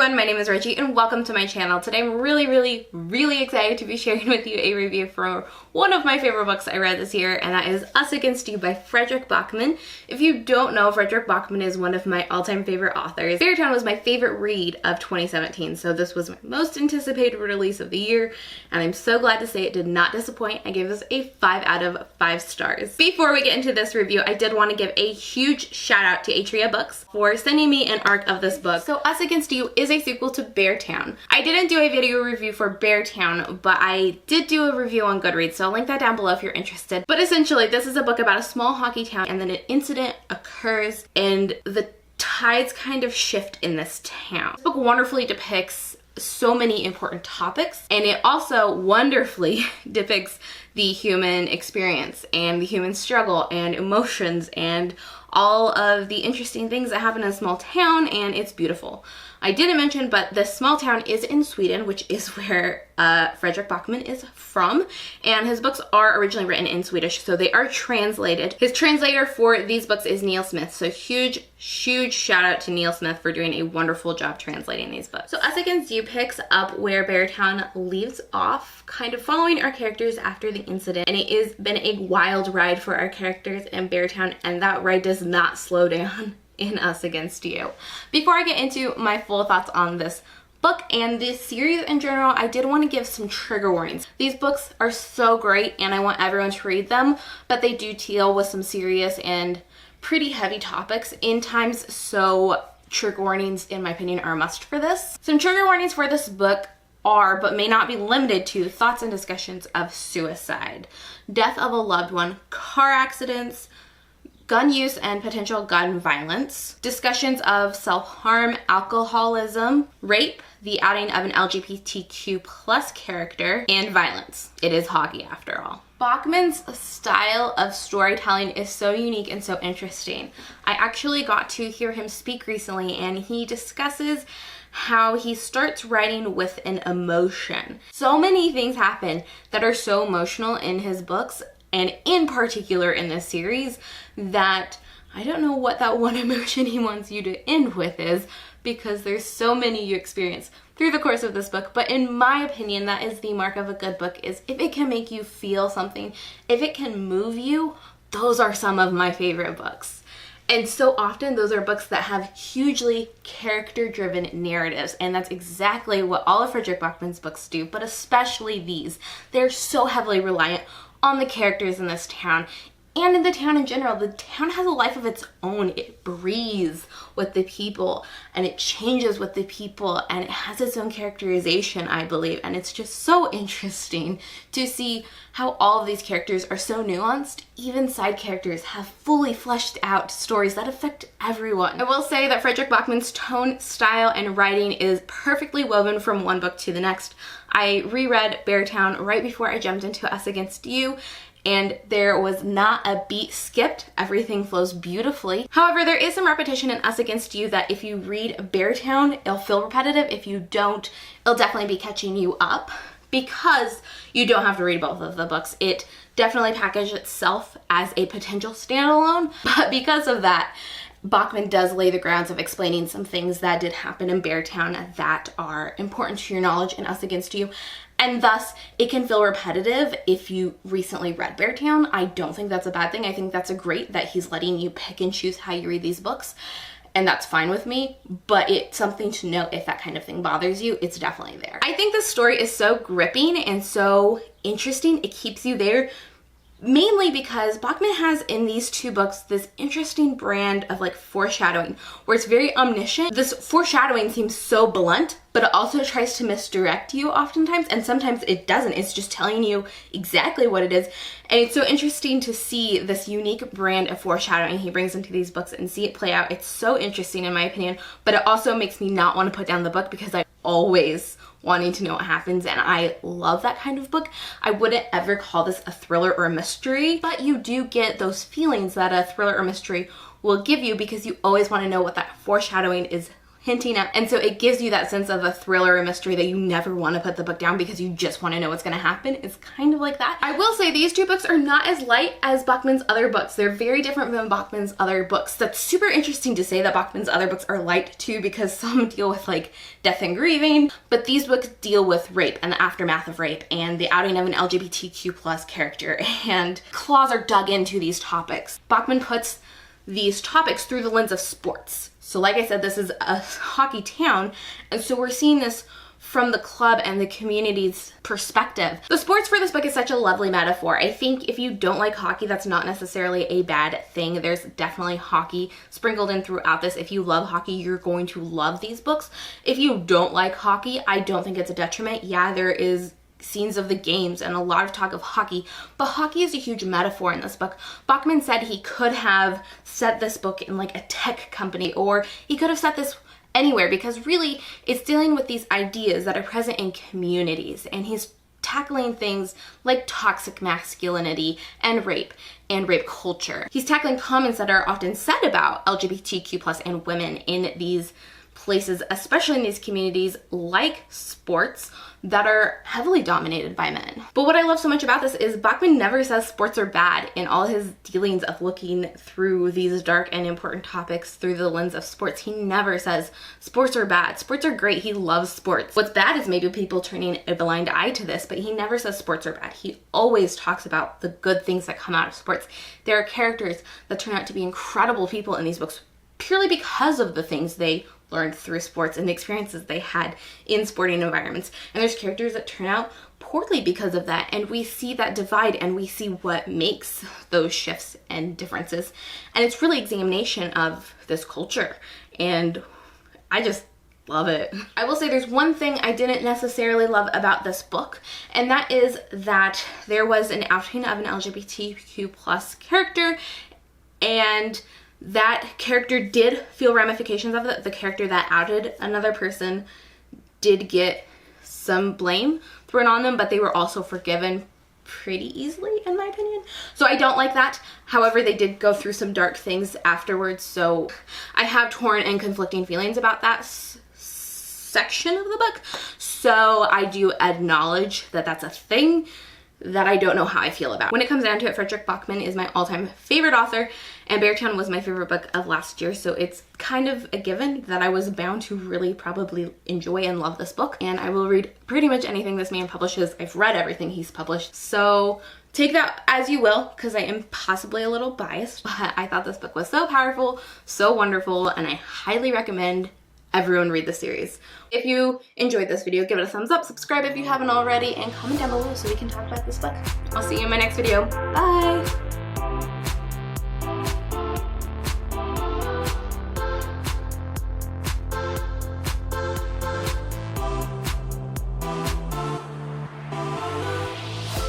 everyone, my name is Reggie and welcome to my channel. Today I'm really excited to be sharing with you a review for one of my favorite books I read this year, and that is Us Against You by Fredrik Backman. If you don't know, Fredrik Backman is one of my all-time favorite authors. Beartown was my favorite read of 2017, so this was my most anticipated release of the year, and I'm so glad to say it did not disappoint. I gave this a 5 out of 5 stars. Before we get into this review, I did want to give a huge shout out to Atria Books for sending me an arc of this book. So Us Against You is a sequel to Beartown. I didn't do a video review for Beartown, but I did do a review on Goodreads, so I'll link that down below if you're interested. But essentially, this is a book about a small hockey town, and then an incident occurs, and the tides kind of shift in this town. This book wonderfully depicts so many important topics, and it also wonderfully depicts the human experience and the human struggle and emotions and all of the interesting things that happen in a small town, and it's beautiful. I didn't mention, but this small town is in Sweden, which is where Fredrik Backman is from, and his books are originally written in Swedish, so they are translated. His translator for these books is Neil Smith, so huge shout out to Neil Smith for doing a wonderful job translating these books. So Us Against You picks up where Beartown leaves off, kind of following our characters after the incident, and it has been a wild ride for our characters in Beartown, and that ride does not slow down in Us Against You. Before I get into my full thoughts on this book and this series in general, I did want to give some trigger warnings. These books are so great and I want everyone to read them, but they do deal with some serious and pretty heavy topics in times, so trigger warnings, in my opinion, are a must for this. Some trigger warnings for this book are, but may not be limited to, thoughts and discussions of suicide, death of a loved one, car accidents, gun use and potential gun violence, discussions of self-harm, alcoholism, rape, the outing of an LGBTQ plus character, and violence. It is hockey after all. Backman's style of storytelling is so unique and so interesting. I actually got to hear him speak recently, and he discusses how he starts writing with an emotion. So many things happen that are so emotional in his books, and in particular in this series, that I don't know what that one emotion he wants you to end with is, because there's so many you experience through the course of this book. But in my opinion, that is the mark of a good book, is if it can make you feel something, if it can move you. Those are some of my favorite books. And so often those are books that have hugely character-driven narratives, and that's exactly what all of Fredrik Backman's books do, but especially these. They're so heavily reliant on the characters in this town and in the town in general. The town has a life of its own. It breathes with the people and it changes with the people, and it has its own characterization, I believe, and it's just so interesting to see how all of these characters are so nuanced. Even side characters have fully fleshed out stories that affect everyone. I will say that Fredrik Backman's tone, style, and writing is perfectly woven from one book to the next. I reread Beartown right before I jumped into Us Against You, and there was not a beat skipped. Everything flows beautifully. However, there is some repetition in Us Against You that if you read Beartown, it'll feel repetitive. If you don't, it'll definitely be catching you up, because you don't have to read both of the books. It definitely packaged itself as a potential standalone, but because of that, Backman does lay the grounds of explaining some things that did happen in Beartown that are important to your knowledge in Us Against You, and thus it can feel repetitive if you recently read Beartown. I don't think that's a bad thing. I think that's great that he's letting you pick and choose how you read these books, and that's fine with me, but it's something to note if that kind of thing bothers you. It's definitely there. I think this story is so gripping and so interesting. It keeps you there, mainly because Backman has in these two books this interesting brand of like foreshadowing, where it's very omniscient. This foreshadowing seems so blunt, but it also tries to misdirect you oftentimes, and sometimes it doesn't. It's just telling you exactly what it is. And it's so interesting to see this unique brand of foreshadowing he brings into these books and see it play out. It's so interesting in my opinion, but it also makes me not want to put down the book, because I always wanting to know what happens, and I love that kind of book. I wouldn't ever call this a thriller or a mystery, but you do get those feelings that a thriller or mystery will give you, because you always want to know what that foreshadowing is hinting at. And so it gives you that sense of a thriller or mystery that you never want to put the book down because you just want to know what's going to happen. It's kind of like that. I will say these two books are not as light as Backman's other books. They're very different from Backman's other books. That's super interesting to say that Backman's other books are light too, because some deal with like death and grieving, but these books deal with rape and the aftermath of rape and the outing of an LGBTQ plus character, and claws are dug into these topics. Backman puts these topics through the lens of sports. So like I said, this is a hockey town, and so we're seeing this from the club and the community's perspective. The sports for this book is such a lovely metaphor. I think if you don't like hockey, that's not necessarily a bad thing. There's definitely hockey sprinkled in throughout this. If you love hockey, you're going to love these books. If you don't like hockey, I don't think it's a detriment. Yeah, there is scenes of the games and a lot of talk of hockey, but hockey is a huge metaphor in this book. Backman said he could have set this book in like a tech company, or he could have set this anywhere, because really it's dealing with these ideas that are present in communities, and he's tackling things like toxic masculinity and rape culture. He's tackling comments that are often said about LGBTQ plus and women in these places, especially in these communities like sports that are heavily dominated by men. But what I love so much about this is Backman never says sports are bad in all his dealings of looking through these dark and important topics through the lens of sports. He never says sports are bad. Sports are great. He loves sports. What's bad is maybe people turning a blind eye to this, but he never says sports are bad. He always talks about the good things that come out of sports. There are characters that turn out to be incredible people in these books purely because of the things they learned through sports and the experiences they had in sporting environments. And there's characters that turn out poorly because of that. And we see that divide and we see what makes those shifts and differences. And it's really examination of this culture. And I just love it. I will say there's one thing I didn't necessarily love about this book, and that is that there was an outing of an LGBTQ plus character, and that character did feel ramifications of it. The character that outed another person did get some blame thrown on them, but they were also forgiven pretty easily, in my opinion. So I don't like that. However, they did go through some dark things afterwards, so I have torn and conflicting feelings about that section of the book. So I do acknowledge that that's a thing that I don't know how I feel about. When it comes down to it, Fredrik Backman is my all-time favorite author, and Beartown was my favorite book of last year, so it's kind of a given that I was bound to really probably enjoy and love this book, and I will read pretty much anything this man publishes. I've read everything he's published, so take that as you will, because I am possibly a little biased, but I thought this book was so powerful, so wonderful, and I highly recommend everyone read the series. If you enjoyed this video, give it a thumbs up, subscribe if you haven't already, and comment down below so we can talk about this book. I'll see you in my next video. Bye!